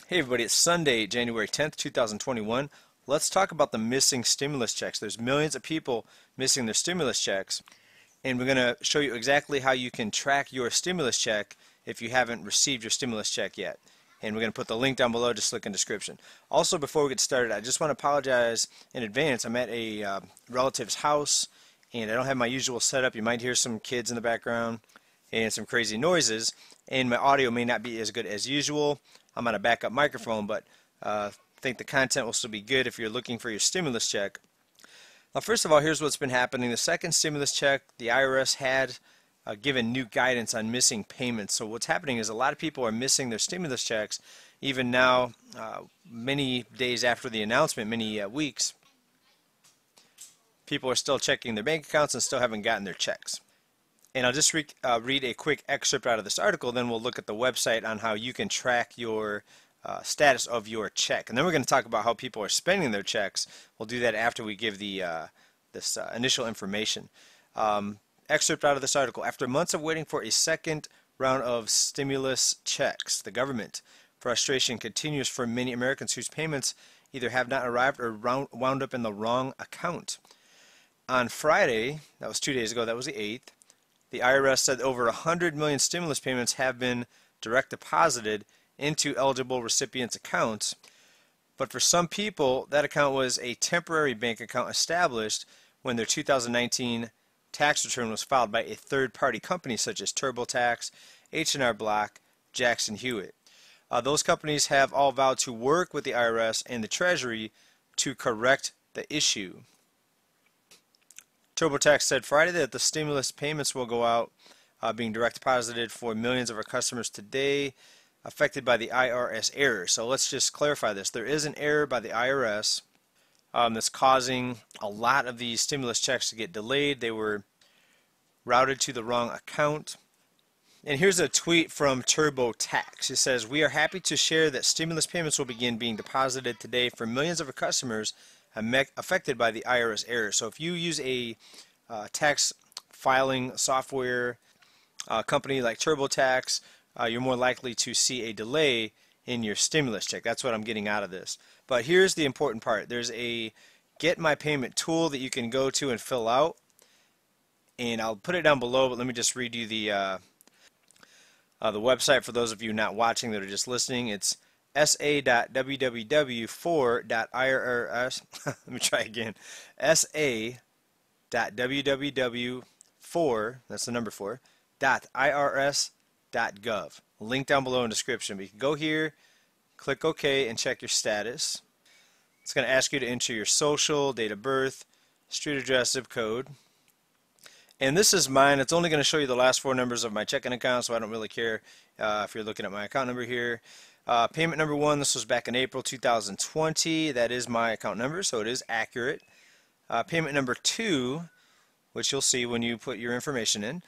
Hey everybody, it's Sunday, January 10th, 2021. Let's talk about the missing stimulus checks. There's millions of people missing their stimulus checks, and we're going to show you exactly how you can track your stimulus check if you haven't received your stimulus check yet. And we're going to put the link down below, just look in the description. Also, before we get started, I just want to apologize in advance. I'm at a relative's house, and I don't have my usual setup. You might hear some kids in the background and some crazy noises, and my audio may not be as good as usual. I'm on a backup microphone, but I think the content will still be good if you're looking for your stimulus check. Now, first of all, here's what's been happening. The second stimulus check, the IRS had given new guidance on missing payments. So what's happening is a lot of people are missing their stimulus checks, even now, many days after the announcement, many weeks. People are still checking their bank accounts and still haven't gotten their checks. And I'll just read a quick excerpt out of this article, then we'll look at the website on how you can track your status of your check. And then we're going to talk about how people are spending their checks. We'll do that after we give the this initial information. Excerpt out of this article. After months of waiting for a second round of stimulus checks, the government frustration continues for many Americans whose payments either have not arrived or wound up in the wrong account. On Friday, that was 2 days ago, that was the 8th, the IRS said over 100 million stimulus payments have been direct deposited into eligible recipients' accounts. But for some people, that account was a temporary bank account established when their 2019 tax return was filed by a third-party company such as TurboTax, H&R Block, Jackson Hewitt. Those companies have all vowed to work with the IRS and the Treasury to correct the issue. TurboTax said Friday that the stimulus payments will go out being direct deposited for millions of our customers today affected by the IRS error. So let's just clarify this. There is an error by the IRS that's causing a lot of these stimulus checks to get delayed. They were routed to the wrong account. And here's a tweet from TurboTax. It says, "We are happy to share that stimulus payments will begin being deposited today for millions of our customers affected by the IRS error." So if you use a tax filing software company like TurboTax, you're more likely to see a delay in your stimulus check. That's what I'm getting out of this. But here's the important part. There's a Get My Payment tool that you can go to and fill out. And I'll put it down below, but let me just read you the website for those of you not watching that are just listening. It's sa.www.for.irs. Let me try again. sa.www.for, that's the number 4, .irs.gov. Link down below in the description. But you can go here, click OK, and check your status. It's going to ask you to enter your social, date of birth, street address, zip code. And this is mine. It's only going to show you the last 4 numbers of my checking account, so I don't really care if you're looking at my account number here. Payment number 1, this was back in April 2020. That is my account number, so it is accurate. Payment number 2, which you'll see when you put your information in,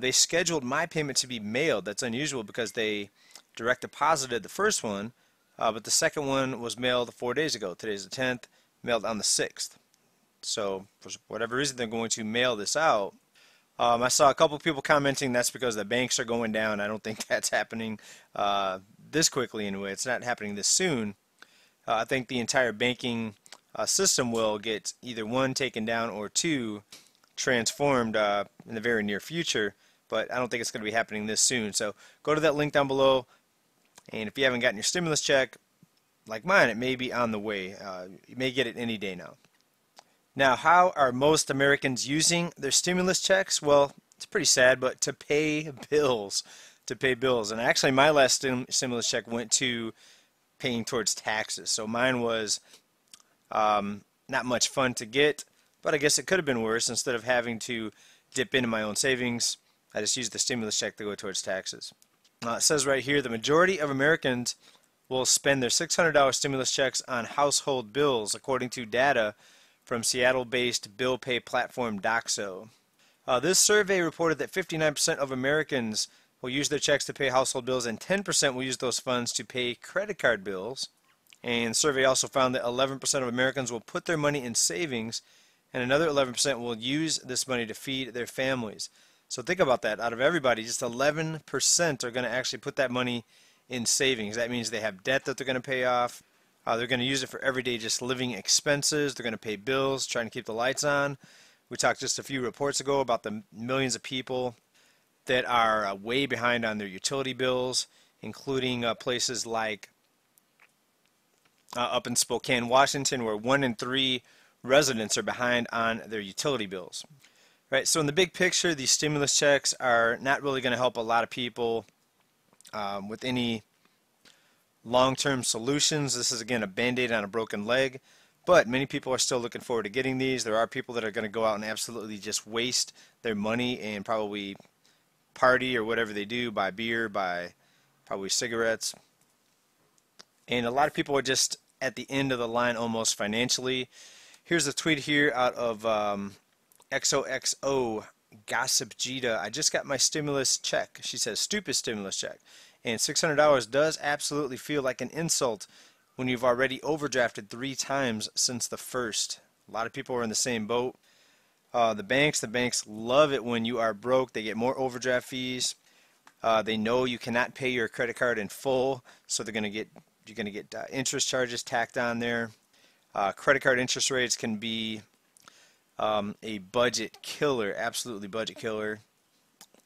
they scheduled my payment to be mailed. That's unusual because they direct deposited the first one, but the second one was mailed 4 days ago. Today's the 10th, mailed on the 6th. So for whatever reason, they're going to mail this out. I saw a couple people commenting that's because the banks are going down. I don't think that's happening this quickly anyway. It's not happening this soon. I think the entire banking system will get either 1 taken down or 2 transformed in the very near future, but I don't think it's going to be happening this soon. So go to that link down below, and if you haven't gotten your stimulus check, like mine, it may be on the way. You may get it any day now. Now, how are most Americans using their stimulus checks? Well, it's pretty sad, but to pay bills. To pay bills. And actually, my last stimulus check went to paying towards taxes. So mine was not much fun to get, but I guess it could have been worse. Instead of having to dip into my own savings, I just used the stimulus check to go towards taxes. It says right here, the majority of Americans will spend their $600 stimulus checks on household bills, according to data from Seattle-based bill pay platform Doxo. This survey reported that 59% of Americans will use their checks to pay household bills and 10% will use those funds to pay credit card bills. And the survey also found that 11% of Americans will put their money in savings and another 11% will use this money to feed their families. So think about that. Out of everybody, just 11% are going to actually put that money in savings. That means they have debt that they're going to pay off. They're going to use it for everyday just living expenses. They're going to pay bills, trying to keep the lights on. We talked just a few reports ago about the millions of people that are way behind on their utility bills, including places like up in Spokane, Washington, where 1 in 3 residents are behind on their utility bills. Right, so in the big picture, these stimulus checks are not really going to help a lot of people with any long-term solutions. This is again a band-aid on a broken leg, but many people are still looking forward to getting these. There are people that are going to go out and absolutely just waste their money and probably party or whatever they do, buy beer, buy probably cigarettes. And a lot of people are just at the end of the line almost financially. Here's a tweet here out of XOXO Gossip Jita. I just got my stimulus check. She says, stupid stimulus check. And $600 does absolutely feel like an insult when you've already overdrafted 3 times since the first. A lot of people are in the same boat. The banks love it when you are broke. They get more overdraft fees. They know you cannot pay your credit card in full, so you're going to get interest charges tacked on there. Credit card interest rates can be a budget killer, absolutely budget killer.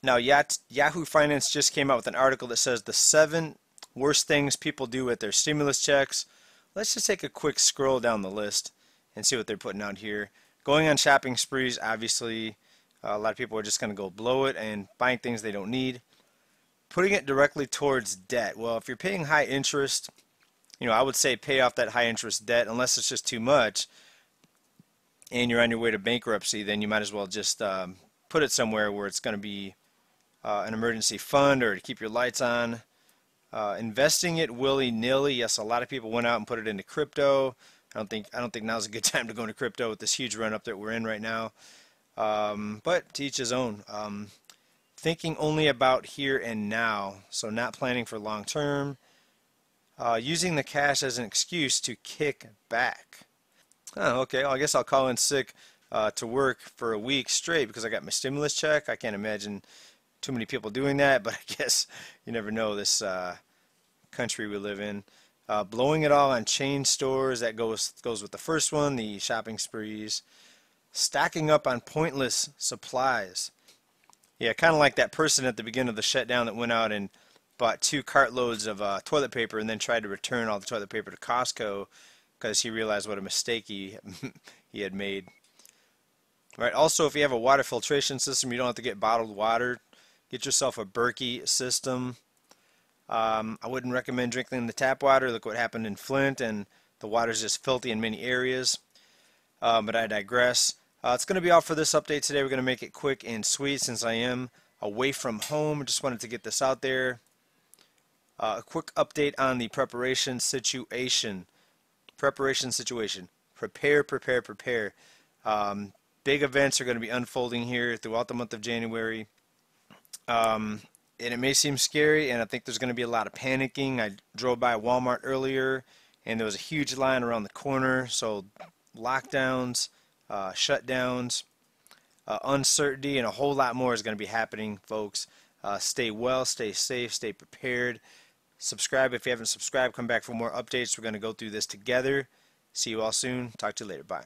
Now, Yahoo Finance just came out with an article that says the 7 worst things people do with their stimulus checks. Let's just take a quick scroll down the list and see what they're putting out here. Going on shopping sprees, obviously, a lot of people are just going to go blow it and buying things they don't need. Putting it directly towards debt. Well, if you're paying high interest, I would say pay off that high interest debt unless it's just too much and you're on your way to bankruptcy. Then you might as well just put it somewhere where it's going to be an emergency fund or to keep your lights on. Investing it willy-nilly. Yes, a lot of people went out and put it into crypto. I don't think now's a good time to go into crypto with this huge run up that we're in right now. But to each his own. Thinking only about here and now, so not planning for long term. Using the cash as an excuse to kick back. Oh, okay, well, I guess I'll call in sick to work for a week straight because I got my stimulus check. I can't imagine too many people doing that, but I guess you never know this country we live in. Blowing it all on chain stores, that goes with the first one, the shopping sprees. Stocking up on pointless supplies. Yeah, kind of like that person at the beginning of the shutdown that went out and bought 2 cartloads of toilet paper and then tried to return all the toilet paper to Costco because he realized what a mistake he had made. Right. Also, if you have a water filtration system, you don't have to get bottled water. Get yourself a Berkey system. I wouldn't recommend drinking the tap water. Look what happened in Flint, and the water's just filthy in many areas. But I digress. It's going to be all for this update today. We're going to make it quick and sweet since I am away from home. Just wanted to get this out there. A quick update on the preparation situation. Prepare, prepare, prepare. Big events are going to be unfolding here throughout the month of January. And it may seem scary, and I think there's going to be a lot of panicking. I drove by Walmart earlier, and there was a huge line around the corner. So lockdowns, shutdowns, uncertainty, and a whole lot more is going to be happening, folks. Stay well, stay safe, stay prepared. Subscribe if you haven't subscribed. Come back for more updates. We're going to go through this together. See you all soon. Talk to you later. Bye.